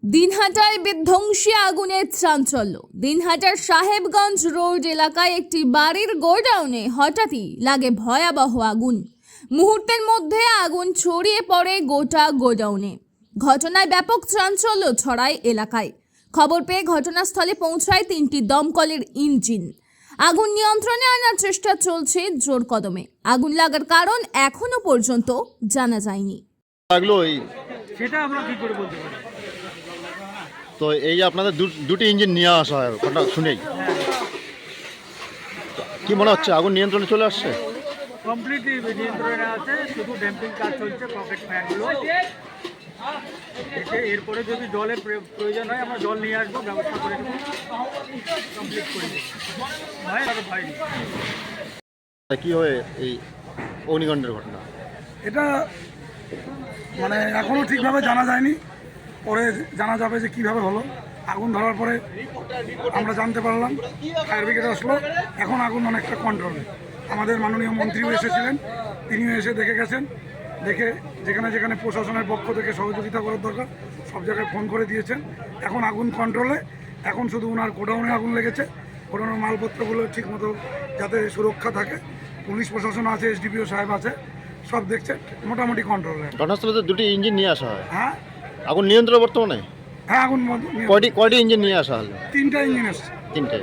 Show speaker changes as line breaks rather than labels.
দিনহাটায় বিধ্বংসী আগুনের চাঞ্চল্য। দিনহাটার সাহেবগঞ্জ রোড এলাকায় একটি বাড়ির গোডাউনে হঠাৎই লাগে ভয়াবহ আগুন। মুহূর্তের মধ্যে আগুন ছড়িয়ে পড়ে গোটা গোডাউনে। ঘটনায় ব্যাপক চাঞ্চল্য ছড়ায় এলাকায়। খবর পেয়ে ঘটনাস্থলে পৌঁছায় 3টি দমকলের ইঞ্জিন। আগুন নিয়ন্ত্রণে আনার চেষ্টা চলছে জোর কদমে। আগুন লাগার কারণ এখনো পর্যন্ত জানা যায়নি।
সেটা আমরা কি করে বলতে পারি।
তো এই যে আপনাদের দুটি ইঞ্জিন নিয়ে আসা হয় কথা শুনেই, কি মনে হচ্ছে আগুন নিয়ন্ত্রণে চলে আসছে?
কমপ্লিটলি নিয়ন্ত্রণে আছে, শুধু ড্যাম্পিং কাজ চলছে, পকেট ফ্যানগুলো। এরপরে যদি জলের প্রয়োজন হয় আমরা জল নিয়ে আসবো, ব্যবস্থা করে দেবো, কমপ্লিট করে দেবো। ভয় নেই।
কি হয় এই অগ্নিকাণ্ডের ঘটনা?
এটা মানে এখনও ঠিকভাবে জানা যায়নি, পরে জানা যাবে যে কীভাবে হলো। আগুন ধরার পরে আমরা জানতে পারলাম, ফায়ার ব্রিগেড আসলো, এখন আগুন অনেকটা কন্ট্রোলে। আমাদের মাননীয় মন্ত্রীও এসেছিলেন, তিনিও এসে দেখে গেছেন, দেখে যেখানে যেখানে প্রশাসনের পক্ষ থেকে সহযোগিতা করার দরকার সব জায়গায় ফোন করে দিয়েছেন। এখন আগুন কন্ট্রোলে। এখন শুধু ওনার গোডাউনে আগুন লেগেছে, গোডাউনের মালপত্রগুলো ঠিকমতো যাতে সুরক্ষা থাকে। পুলিশ প্রশাসন আছে, এসডিপিও সাহেব আছে, সব দেখছে, মোটামুটি কন্ট্রোলে।
ঘটনাস্থলে তো দুটি ইঞ্জিন নিয়ে আসা হয়।
হ্যাঁ
আগুন নিয়ন্ত্রণ বর্তমানে?
হ্যাঁ, আগুন
কয়টি ইঞ্জিন নিয়ে আসা হলো?
3টা ইঞ্জিন এসছে।
তিনটে।